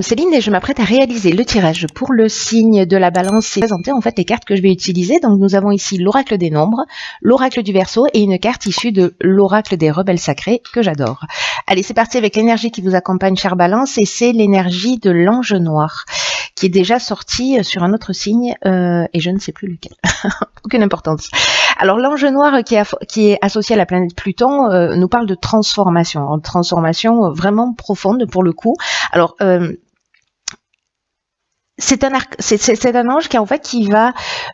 Céline et je m'apprête à réaliser le tirage pour le signe de la balance et présenter en fait les cartes que je vais utiliser. Donc nous avons ici l'oracle des nombres, l'oracle du Verseau et une carte issue de l'oracle des rebelles sacrés que j'adore. Allez, c'est parti avec l'énergie qui vous accompagne, chère balance, et c'est l'énergie de l'ange noir qui est déjà sorti sur un autre signe et je ne sais plus lequel. Aucune importance. Alors l'ange noir qui est associé à la planète Pluton nous parle de transformation, vraiment profonde pour le coup. Alors c'est un ange qui en fait qui va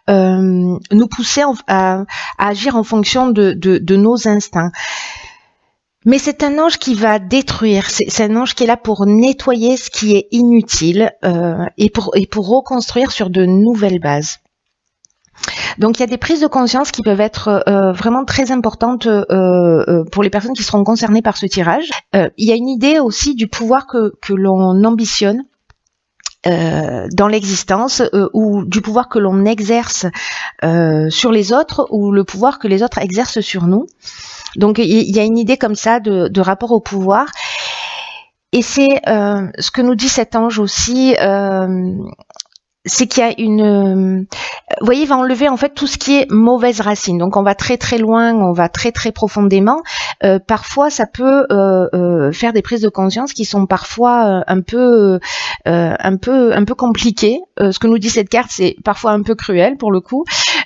nous pousser à agir en fonction de nos instincts. Mais c'est un ange qui va détruire, c'est un ange qui est là pour nettoyer ce qui est inutile et pour reconstruire sur de nouvelles bases. Donc il y a des prises de conscience qui peuvent être vraiment très importantes pour les personnes qui seront concernées par ce tirage. Il y a une idée aussi du pouvoir que l'on ambitionne dans l'existence ou du pouvoir que l'on exerce sur les autres ou le pouvoir que les autres exercent sur nous. Donc il y a une idée comme ça de rapport au pouvoir et c'est ce que nous dit cet ange aussi, c'est qu'il y a une... vous voyez, il va enlever en fait tout ce qui est mauvaise racine. Donc on va très très loin, on va très très profondément. Parfois ça peut faire des prises de conscience qui sont parfois un peu compliquées. Ce que nous dit cette carte, c'est parfois un peu cruel pour le coup.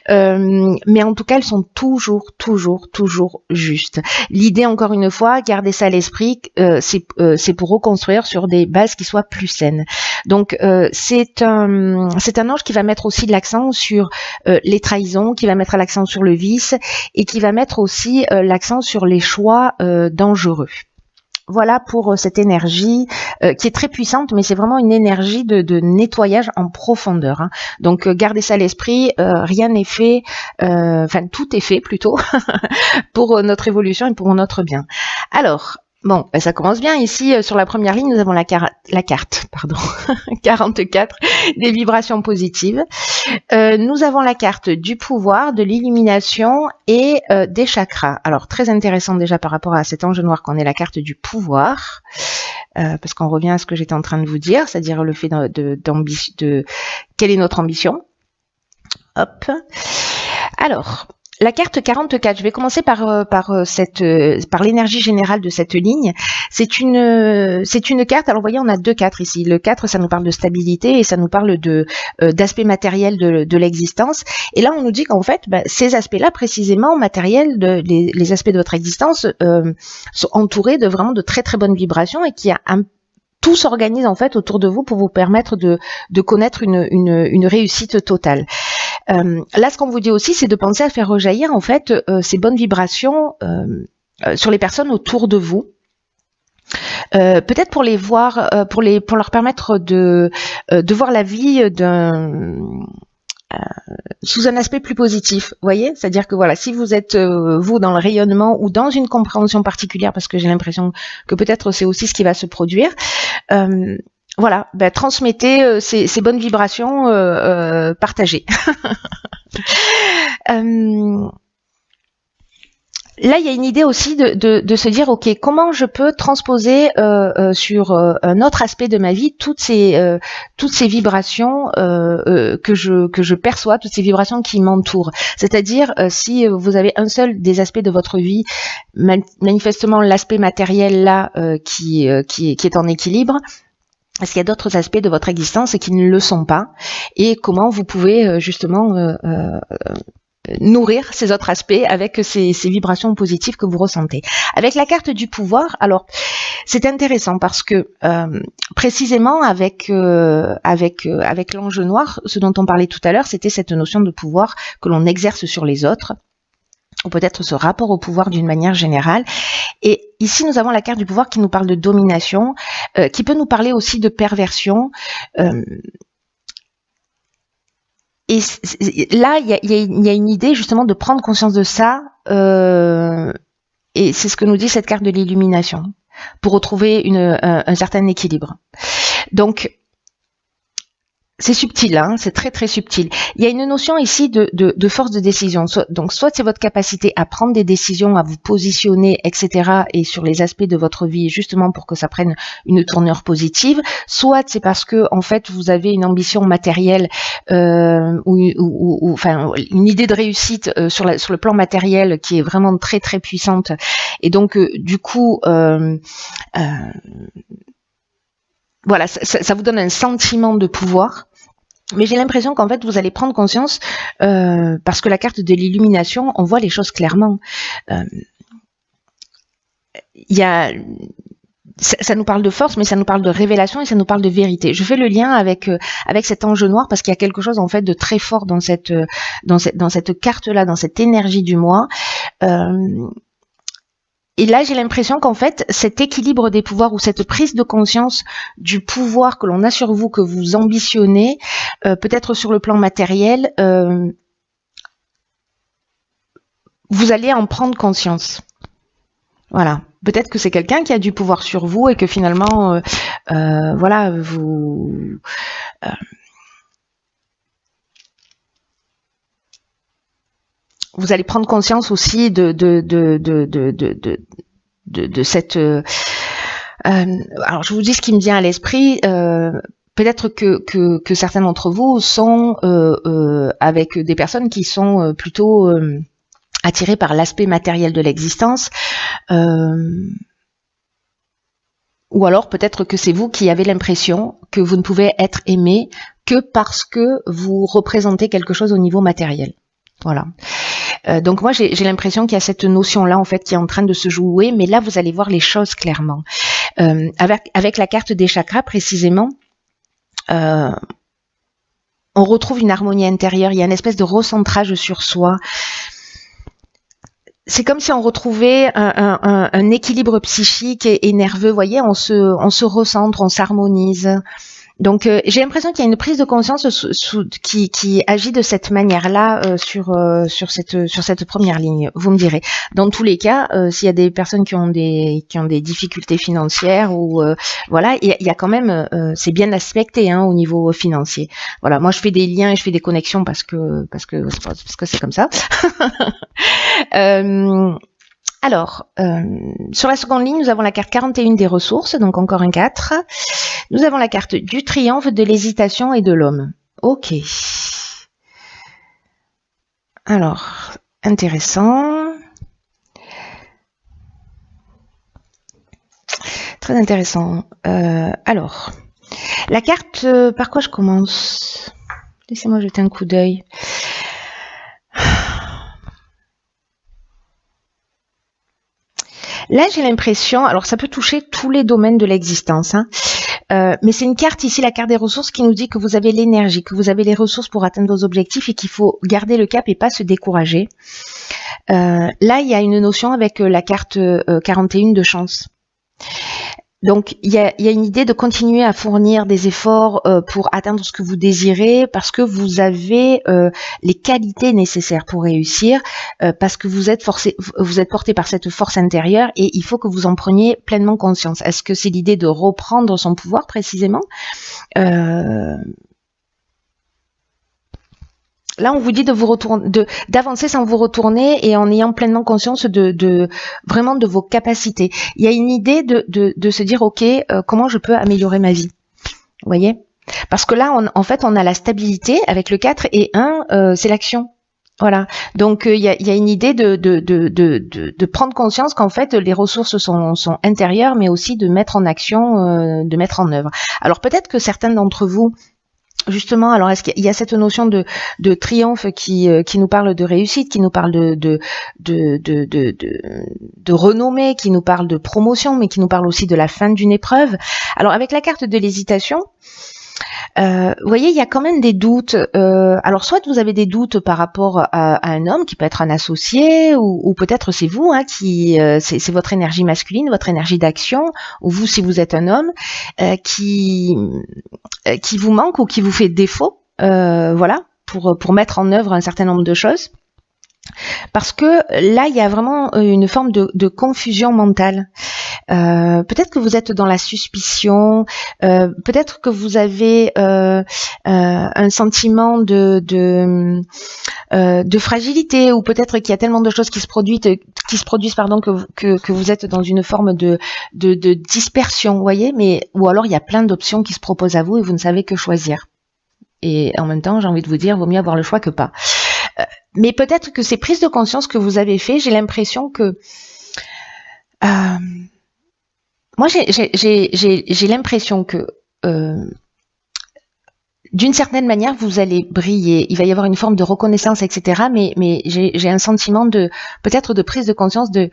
Mais en tout cas, elles sont toujours justes. L'idée, encore une fois, garder ça à l'esprit, c'est pour reconstruire sur des bases qui soient plus saines. Donc c'est un ange qui va mettre aussi l'accent sur les trahisons, qui va mettre l'accent sur le vice et qui va mettre aussi l'accent sur les choix dangereux. Voilà pour cette énergie qui est très puissante, mais c'est vraiment une énergie de nettoyage en profondeur. Hein. Donc gardez ça à l'esprit, rien n'est fait, enfin tout est fait plutôt, pour notre évolution et pour notre bien. Alors, bon, ça commence bien. Ici, sur la première ligne, nous avons la carte, 44, des vibrations positives. Nous avons la carte du pouvoir, de l'illumination et des chakras. Alors, très intéressant déjà par rapport à cet ange noir qu'on ait la carte du pouvoir, parce qu'on revient à ce que j'étais en train de vous dire, c'est-à-dire le fait de quelle est notre ambition. Hop. Alors... la carte 44, je vais commencer par l'énergie générale de cette ligne. C'est une carte, alors vous voyez, on a deux 4 ici. Le 4, ça nous parle de stabilité et ça nous parle d'aspects matériels de l'existence. Et là, on nous dit qu'en fait, ces aspects-là, précisément, matériels, les aspects de votre existence, sont entourés de vraiment de très très bonnes vibrations et qu'il y a tout s'organise en fait autour de vous pour vous permettre de connaître une réussite totale. Là, ce qu'on vous dit aussi, c'est de penser à faire rejaillir en fait ces bonnes vibrations sur les personnes autour de vous. Peut-être pour les voir, pour leur permettre de voir la vie sous un aspect plus positif, vous voyez, c'est-à-dire que voilà, si vous êtes vous dans le rayonnement ou dans une compréhension particulière, parce que j'ai l'impression que peut-être c'est aussi ce qui va se produire. Voilà, transmettez ces bonnes vibrations, partagées. Là, il y a une idée aussi de se dire, ok, comment je peux transposer sur un autre aspect de ma vie toutes ces vibrations que je perçois, toutes ces vibrations qui m'entourent. C'est-à-dire, si vous avez un seul des aspects de votre vie, manifestement l'aspect matériel là qui est en équilibre. Est-ce qu'il y a d'autres aspects de votre existence qui ne le sont pas et comment vous pouvez justement nourrir ces autres aspects avec ces vibrations positives que vous ressentez. Avec la carte du pouvoir, alors c'est intéressant parce que précisément avec l'ange noir, ce dont on parlait tout à l'heure, c'était cette notion de pouvoir que l'on exerce sur les autres, ou peut-être ce rapport au pouvoir d'une manière générale. Et ici, nous avons la carte du pouvoir qui nous parle de domination, qui peut nous parler aussi de perversion. Et là, il y a une idée justement de prendre conscience de ça, et c'est ce que nous dit cette carte de l'illumination, pour retrouver un certain équilibre. Donc, c'est subtil, hein, c'est très très subtil. Il y a une notion ici de force de décision. Donc soit c'est votre capacité à prendre des décisions, à vous positionner, etc. et sur les aspects de votre vie justement pour que ça prenne une tournure positive. Soit c'est parce que en fait vous avez une ambition matérielle ou enfin une idée de réussite sur le plan matériel qui est vraiment très très puissante. Et donc du coup voilà, ça vous donne un sentiment de pouvoir. Mais j'ai l'impression qu'en fait, vous allez prendre conscience, parce que la carte de l'illumination, on voit les choses clairement. Ça nous parle de force, mais ça nous parle de révélation et ça nous parle de vérité. Je fais le lien avec cet ange noir parce qu'il y a quelque chose en fait de très fort dans cette carte-là, dans cette énergie du moi. Et là, j'ai l'impression qu'en fait, cet équilibre des pouvoirs ou cette prise de conscience du pouvoir que l'on a sur vous, que vous ambitionnez, peut-être sur le plan matériel, vous allez en prendre conscience. Voilà. Peut-être que c'est quelqu'un qui a du pouvoir sur vous et que finalement, voilà, vous allez prendre conscience aussi de cette. Alors, je vous dis ce qui me vient à l'esprit. Peut-être que certains d'entre vous sont avec des personnes qui sont plutôt attirées par l'aspect matériel de l'existence. Ou alors peut-être que c'est vous qui avez l'impression que vous ne pouvez être aimé que parce que vous représentez quelque chose au niveau matériel. Voilà. Donc moi j'ai l'impression qu'il y a cette notion-là en fait qui est en train de se jouer, mais là vous allez voir les choses clairement. Avec la carte des chakras précisément, on retrouve une harmonie intérieure, il y a une espèce de recentrage sur soi. C'est comme si on retrouvait un équilibre psychique et nerveux, vous voyez, on se recentre, on s'harmonise. Donc j'ai l'impression qu'il y a une prise de conscience qui agit de cette manière-là sur cette première ligne. Vous me direz. Dans tous les cas, s'il y a des personnes qui ont des difficultés financières ou voilà, il y a quand même c'est bien aspecté hein, au niveau financier. Voilà, moi je fais des liens et je fais des connexions parce que c'est comme ça. Alors, sur la seconde ligne, nous avons la carte 41 des ressources, donc encore un 4. Nous avons la carte du triomphe, de l'hésitation et de l'homme. Ok. Alors, intéressant. Très intéressant. Alors, la carte, par quoi je commence? Laissez-moi jeter un coup d'œil. Là, j'ai l'impression, alors ça peut toucher tous les domaines de l'existence, hein, mais c'est une carte ici, la carte des ressources, qui nous dit que vous avez l'énergie, que vous avez les ressources pour atteindre vos objectifs et qu'il faut garder le cap et pas se décourager. Là, il y a une notion avec la carte 41 de chance. Donc, il y a une idée de continuer à fournir des efforts pour atteindre ce que vous désirez, parce que vous avez les qualités nécessaires pour réussir, parce que vous êtes porté par cette force intérieure et il faut que vous en preniez pleinement conscience. Est-ce que c'est l'idée de reprendre son pouvoir précisément ? Là, on vous dit de vous retourner, d'avancer sans vous retourner et en ayant pleinement conscience vraiment de vos capacités. Il y a une idée de se dire, ok, comment je peux améliorer ma vie. Vous voyez ? Parce que là, en fait, on a la stabilité avec le 4 et 1, c'est l'action. Voilà. Donc, il y a une idée de prendre conscience qu'en fait, les ressources sont intérieures, mais aussi de mettre en action, de mettre en œuvre. Alors, peut-être que certains d'entre vous, justement, alors est-ce qu'il y a cette notion de triomphe qui nous parle de réussite, qui nous parle de renommée, qui nous parle de promotion, mais qui nous parle aussi de la fin d'une épreuve. Alors avec la carte de l'hésitation, vous voyez, il y a quand même des doutes. Alors soit vous avez des doutes par rapport à un homme qui peut être un associé, ou peut-être c'est vous, hein, c'est votre énergie masculine, votre énergie d'action, ou vous si vous êtes un homme, qui vous manque ou qui vous fait défaut, voilà, pour mettre en œuvre un certain nombre de choses. Parce que là, il y a vraiment une forme de confusion mentale. Peut-être que vous êtes dans la suspicion, peut-être que vous avez un sentiment de fragilité, ou peut-être qu'il y a tellement de choses qui se produisent pardon, que vous êtes dans une forme de dispersion, vous voyez, mais ou alors il y a plein d'options qui se proposent à vous et vous ne savez que choisir. Et en même temps, j'ai envie de vous dire, vaut mieux avoir le choix que pas. Mais peut-être que ces prises de conscience que vous avez fait, j'ai l'impression que moi j'ai l'impression que d'une certaine manière, vous allez briller. Il va y avoir une forme de reconnaissance, etc. Mais j'ai un sentiment de peut-être de prise de conscience de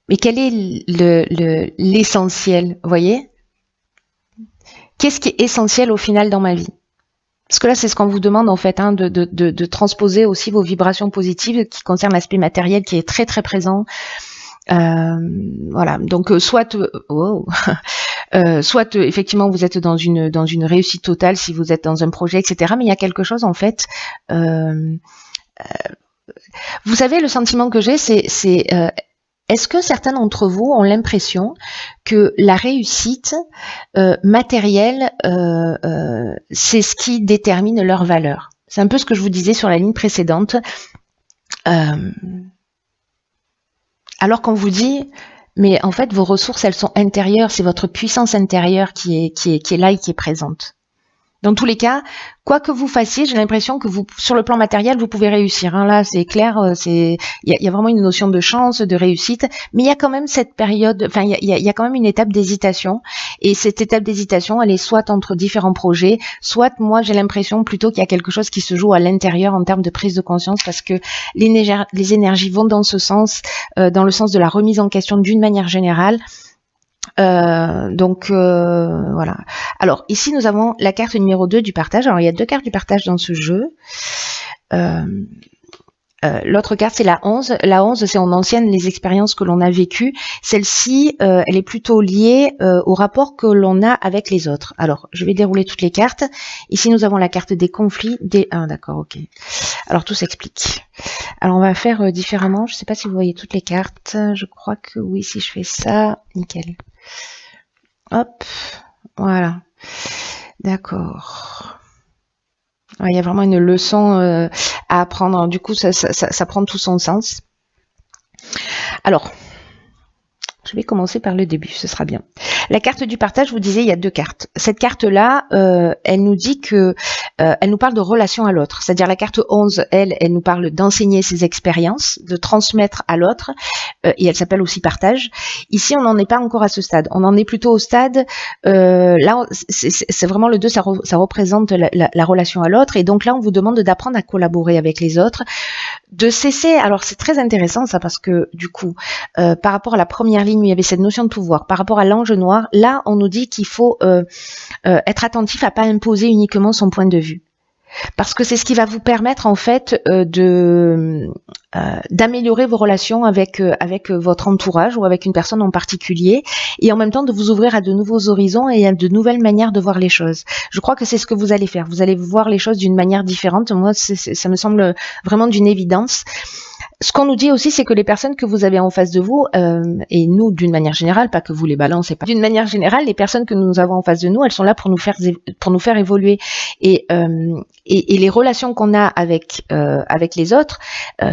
mais quel est l'essentiel, vous voyez? Qu'est-ce qui est essentiel au final dans ma vie? Parce que là, c'est ce qu'on vous demande en fait, hein, de transposer aussi vos vibrations positives qui concernent l'aspect matériel qui est très très présent. Voilà. Donc soit soit effectivement vous êtes dans une réussite totale si vous êtes dans un projet, etc. Mais il y a quelque chose en fait. Vous savez, le sentiment que j'ai, c'est est-ce que certains d'entre vous ont l'impression que la réussite matérielle, c'est ce qui détermine leur valeur? C'est un peu ce que je vous disais sur la ligne précédente. Alors qu'on vous dit, mais en fait, vos ressources, elles sont intérieures, c'est votre puissance intérieure qui est là et qui est présente. Dans tous les cas, quoi que vous fassiez, j'ai l'impression que vous, sur le plan matériel, vous pouvez réussir. Hein. Là, c'est clair, il y a vraiment une notion de chance, de réussite, mais il y a quand même cette période, enfin, il y a quand même une étape d'hésitation. Et cette étape d'hésitation, elle est soit entre différents projets, soit moi, j'ai l'impression plutôt qu'il y a quelque chose qui se joue à l'intérieur en termes de prise de conscience, parce que les énergies vont dans ce sens, dans le sens de la remise en question d'une manière générale. Donc voilà. Alors ici nous avons la carte numéro 2 du partage. Alors il y a deux cartes du partage dans ce jeu. L'autre carte c'est la 11. La 11 c'est en ancienne les expériences que l'on a vécues. Celle-ci elle est plutôt liée au rapport que l'on a avec les autres. Alors je vais dérouler toutes les cartes. Ici nous avons la carte des conflits. D'accord, ok. Alors tout s'explique. Alors on va faire différemment. Je ne sais pas si vous voyez toutes les cartes. Je crois que oui, si je fais ça, nickel. Hop, voilà. D'accord. Il y a vraiment une leçon à apprendre. Du coup, ça prend tout son sens. Alors, je vais commencer par le début, ce sera bien. La carte du partage, je vous disais, il y a deux cartes. Cette carte-là, elle nous dit que, elle nous parle de relation à l'autre. C'est-à-dire la carte 11, elle nous parle d'enseigner ses expériences, de transmettre à l'autre, et elle s'appelle aussi partage. Ici, on n'en est pas encore à ce stade. On en est plutôt au stade, là, c'est vraiment le 2, ça représente la relation à l'autre, et donc là, on vous demande d'apprendre à collaborer avec les autres, de cesser, alors c'est très intéressant ça, parce que du coup, par rapport à la première ligne, il y avait cette notion de pouvoir, par rapport à l'ange noir, là on nous dit qu'il faut être attentif à pas imposer uniquement son point de vue, parce que c'est ce qui va vous permettre en fait d'améliorer vos relations avec votre entourage ou avec une personne en particulier, et en même temps de vous ouvrir à de nouveaux horizons et à de nouvelles manières de voir les choses. Je crois que c'est ce que vous allez faire. Vous allez voir les choses d'une manière différente. Moi, ça me semble vraiment d'une évidence. Ce qu'on nous dit aussi, c'est que les personnes que vous avez en face de vous, et nous d'une manière générale, pas que vous les balancez pas, d'une manière générale, les personnes que nous avons en face de nous, elles sont là pour nous faire évoluer. Et les relations qu'on a avec les autres,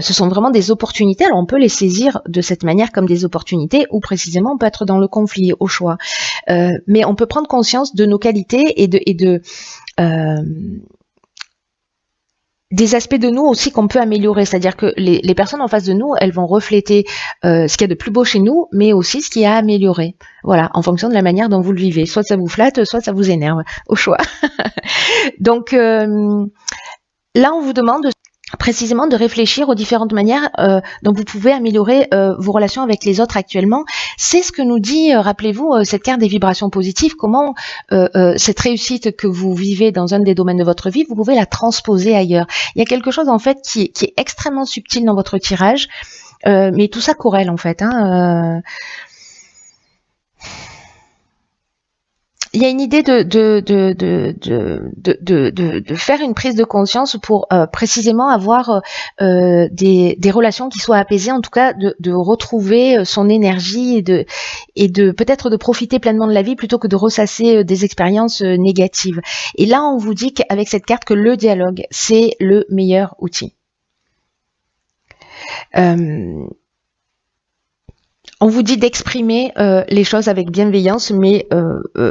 ce sont vraiment des opportunités. Alors on peut les saisir de cette manière comme des opportunités, ou précisément on peut être dans le conflit, au choix. Mais on peut prendre conscience de nos qualités et des aspects de nous aussi qu'on peut améliorer, c'est-à-dire que les personnes en face de nous, elles vont refléter ce qu'il y a de plus beau chez nous, mais aussi ce qu'il y a à améliorer. Voilà, en fonction de la manière dont vous le vivez. Soit ça vous flatte, soit ça vous énerve, au choix. Donc là, on vous demande précisément de réfléchir aux différentes manières dont vous pouvez améliorer vos relations avec les autres actuellement. C'est ce que nous dit, rappelez-vous, cette carte des vibrations positives, comment cette réussite que vous vivez dans un des domaines de votre vie, vous pouvez la transposer ailleurs. Il y a quelque chose en fait qui est extrêmement subtil dans votre tirage, mais tout ça corrèle en fait. il y a une idée de faire une prise de conscience pour précisément avoir des relations qui soient apaisées, en tout cas de retrouver son énergie et de peut-être de profiter pleinement de la vie plutôt que de ressasser des expériences négatives. Et là, on vous dit qu'avec cette carte que le dialogue, c'est le meilleur outil. On vous dit d'exprimer les choses avec bienveillance, mais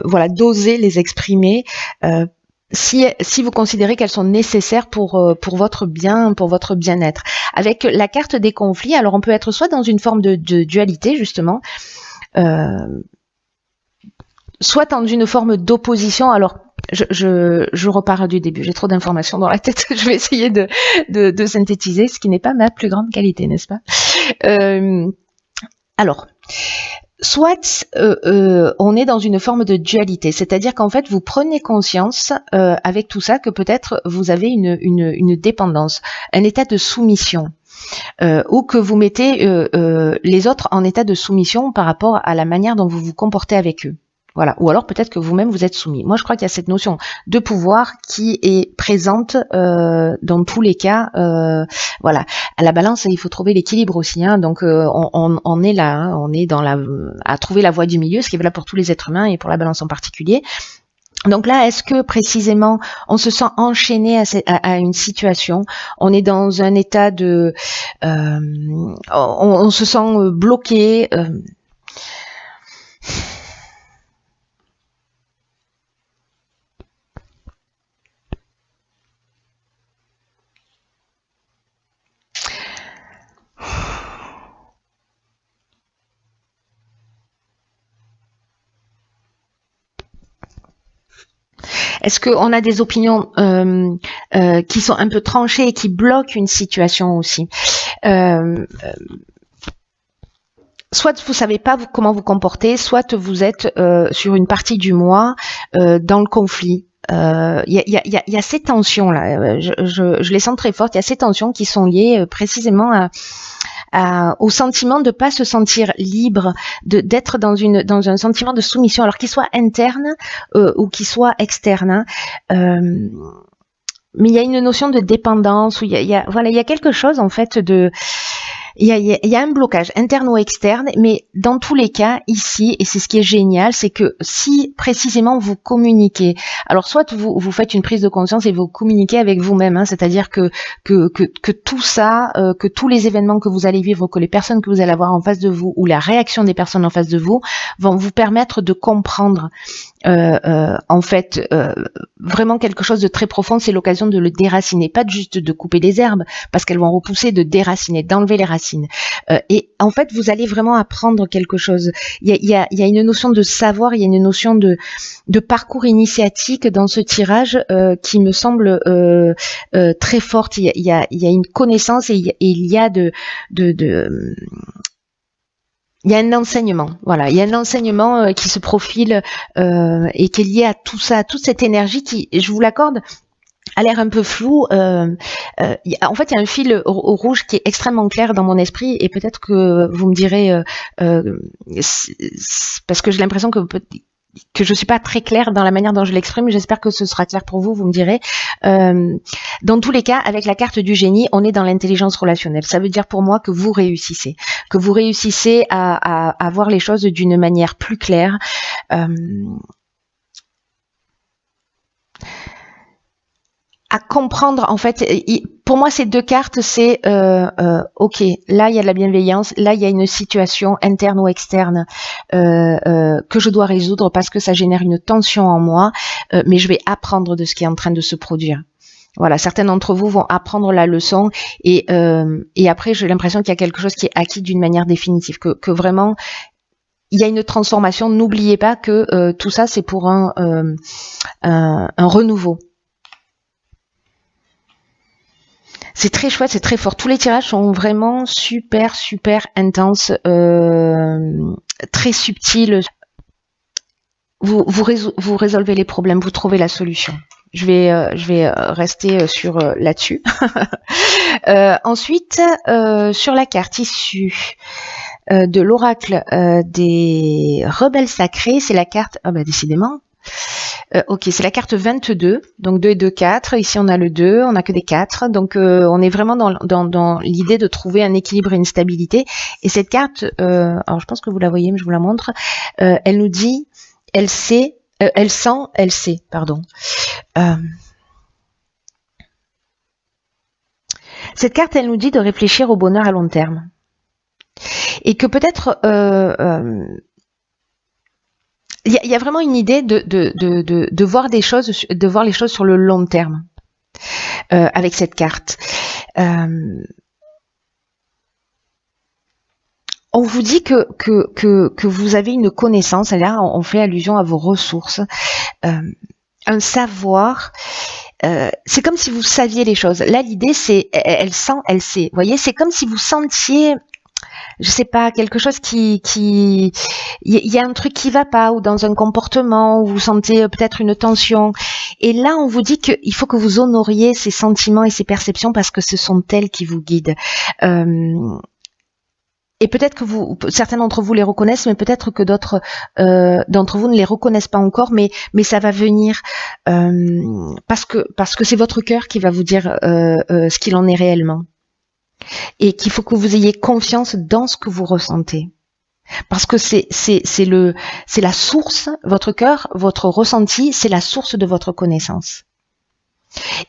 voilà, d'oser les exprimer si vous considérez qu'elles sont nécessaires pour votre bien, pour votre bien-être. Avec la carte des conflits, alors on peut être soit dans une forme de dualité, justement, soit dans une forme d'opposition. Alors, je repars du début, j'ai trop d'informations dans la tête, je vais essayer de synthétiser, ce qui n'est pas ma plus grande qualité, n'est-ce pas? Alors, soit on est dans une forme de dualité, c'est-à-dire qu'en fait vous prenez conscience avec tout ça que peut-être vous avez une dépendance, un état de soumission, ou que vous mettez les autres en état de soumission par rapport à la manière dont vous vous comportez avec eux. Voilà. Ou alors peut-être que vous-même vous êtes soumis. Moi je crois qu'il y a cette notion de pouvoir qui est présente dans tous les cas. Voilà. À la balance, il faut trouver l'équilibre aussi. Hein. Donc on est là, hein. On est à trouver la voie du milieu, ce qui est valable pour tous les êtres humains et pour la balance en particulier. Donc là, est-ce que précisément on se sent enchaîné à une situation, on est dans un état de, on se sent bloqué. Est-ce qu'on a des opinions qui sont un peu tranchées et qui bloquent une situation aussi? Soit vous savez pas comment vous comporter, soit vous êtes sur une partie du moi dans le conflit. Il y a ces tensions là, je les sens très fortes. Il y a ces tensions qui sont liées précisément au sentiment de pas se sentir libre, d'être dans un sentiment de soumission, alors qu'il soit interne ou qu'il soit externe. Mais il y a une notion de dépendance, où il y a quelque chose en fait il y a un blocage interne ou externe, mais dans tous les cas, ici, et c'est ce qui est génial, c'est que si précisément vous communiquez, alors soit vous faites une prise de conscience et vous communiquez avec vous-même, hein, c'est-à-dire que tout ça, que tous les événements que vous allez vivre, que les personnes que vous allez avoir en face de vous, ou la réaction des personnes en face de vous, vont vous permettre de comprendre en fait vraiment quelque chose de très profond. C'est l'occasion de le déraciner, pas juste de couper des herbes parce qu'elles vont repousser, de déraciner, d'enlever les racines. Et en fait vous allez vraiment apprendre quelque chose. Il y a une notion de savoir, il y a une notion de parcours initiatique dans ce tirage qui me semble très forte. Il y a une connaissance et il y a il y a un enseignement, voilà. Il y a un enseignement qui se profile et qui est lié à tout ça, à toute cette énergie qui, je vous l'accorde, a l'air un peu flou. En fait, il y a un fil rouge qui est extrêmement clair dans mon esprit, et peut-être que vous me direz, parce que j'ai l'impression que je suis pas très claire dans la manière dont je l'exprime. J'espère que ce sera clair pour vous, vous me direz. Dans tous les cas, avec la carte du génie, on est dans l'intelligence relationnelle. Ça veut dire pour moi que vous réussissez à voir les choses d'une manière plus claire. À comprendre, en fait, pour moi ces deux cartes, c'est ok, là il y a de la bienveillance, là il y a une situation interne ou externe que je dois résoudre parce que ça génère une tension en moi, mais je vais apprendre de ce qui est en train de se produire. Voilà, certains d'entre vous vont apprendre la leçon et après j'ai l'impression qu'il y a quelque chose qui est acquis d'une manière définitive, que vraiment il y a une transformation. N'oubliez pas que tout ça c'est pour un renouveau. C'est très chouette, c'est très fort. Tous les tirages sont vraiment super intenses, très subtils. Vous résolvez les problèmes, vous trouvez la solution. Je vais rester sur là-dessus. Ensuite, sur la carte issue de l'oracle des rebelles sacrés, c'est la carte. Ah bah décidément. Ok, c'est la carte 22, donc 2 et 2, 4. Ici, on a le 2, on n'a que des 4. Donc, on est vraiment dans l'idée de trouver un équilibre et une stabilité. Et cette carte, alors je pense que vous la voyez, mais je vous la montre, elle nous dit, elle sait, elle sent, elle sait, pardon. Cette carte, elle nous dit de réfléchir au bonheur à long terme. Et que peut-être... il y a vraiment une idée de voir des choses, de voir les choses sur le long terme avec cette carte. On vous dit que vous avez une connaissance, et là on fait allusion à vos ressources, un savoir. C'est comme si vous saviez les choses. Là l'idée c'est elle sent, elle sait. Vous voyez, c'est comme si vous sentiez, je sais pas, quelque chose il y a un truc qui va pas, ou dans un comportement où vous sentez peut-être une tension, et là on vous dit qu'il faut que vous honoriez ces sentiments et ces perceptions parce que ce sont elles qui vous guident. Et peut-être que certains d'entre vous les reconnaissent, mais peut-être que d'autres d'entre vous ne les reconnaissent pas encore, mais ça va venir parce que c'est votre cœur qui va vous dire ce qu'il en est réellement. Et qu'il faut que vous ayez confiance dans ce que vous ressentez. Parce que c'est la source, votre cœur, votre ressenti, c'est la source de votre connaissance.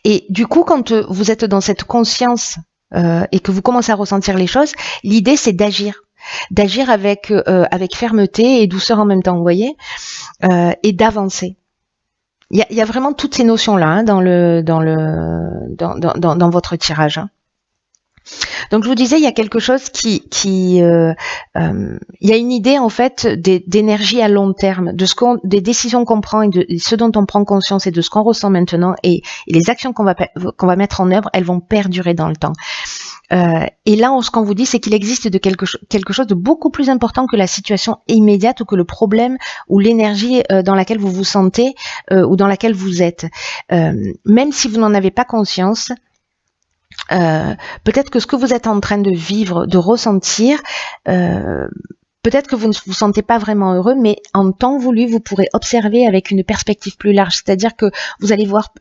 Et du coup, quand vous êtes dans cette conscience et que vous commencez à ressentir les choses, l'idée c'est d'agir avec fermeté et douceur en même temps, vous voyez, et d'avancer. Il y a vraiment toutes ces notions là hein, dans votre tirage. Hein. Donc je vous disais, il y a quelque chose il y a une idée en fait d'énergie à long terme, des décisions qu'on prend et de ce dont on prend conscience et de ce qu'on ressent maintenant, et les actions qu'on va mettre en œuvre, elles vont perdurer dans le temps. Et là, ce qu'on vous dit, c'est qu'il existe quelque chose de beaucoup plus important que la situation immédiate ou que le problème ou l'énergie dans laquelle vous vous sentez ou dans laquelle vous êtes. Même si vous n'en avez pas conscience, peut-être que ce que vous êtes en train de vivre, de ressentir, peut-être que vous ne vous sentez pas vraiment heureux, mais en temps voulu, vous pourrez observer avec une perspective plus large, c'est-à-dire que vous allez voir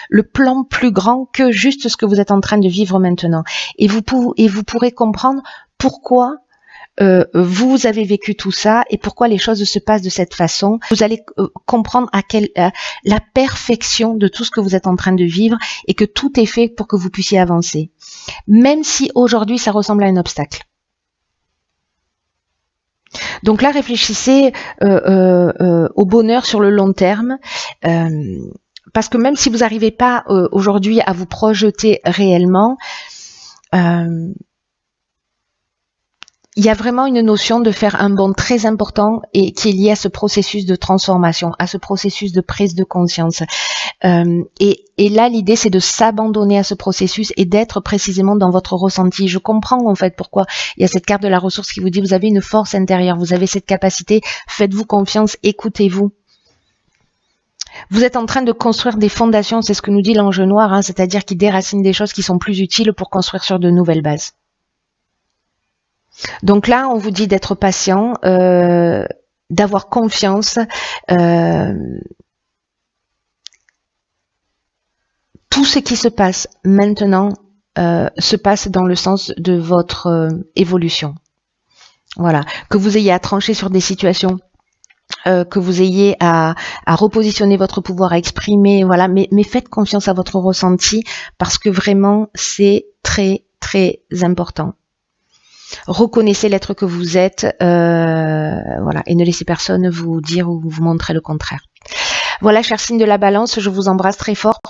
le plan plus grand que juste ce que vous êtes en train de vivre maintenant. Et vous pourrez comprendre pourquoi vous avez vécu tout ça et pourquoi les choses se passent de cette façon. Vous allez comprendre la perfection de tout ce que vous êtes en train de vivre et que tout est fait pour que vous puissiez avancer. Même si aujourd'hui ça ressemble à un obstacle. Donc là, réfléchissez au bonheur sur le long terme. Parce que même si vous n'arrivez pas aujourd'hui à vous projeter réellement, il y a vraiment une notion de faire un bond très important et qui est lié à ce processus de transformation, à ce processus de prise de conscience. Et là, l'idée, c'est de s'abandonner à ce processus et d'être précisément dans votre ressenti. Je comprends en fait pourquoi il y a cette carte de la ressource qui vous dit vous avez une force intérieure, vous avez cette capacité, faites-vous confiance, écoutez-vous. Vous êtes en train de construire des fondations, c'est ce que nous dit l'ange noir, hein, c'est-à-dire qu'il déracine des choses qui sont plus utiles pour construire sur de nouvelles bases. Donc là, on vous dit d'être patient, d'avoir confiance. Tout ce qui se passe maintenant se passe dans le sens de votre évolution. Voilà. Que vous ayez à trancher sur des situations, que vous ayez à repositionner votre pouvoir, à exprimer, voilà. Mais faites confiance à votre ressenti parce que vraiment, c'est très, très important. Reconnaissez l'être que vous êtes, voilà, et ne laissez personne vous dire ou vous montrer le contraire. Voilà, chers signes de la balance, je vous embrasse très fort.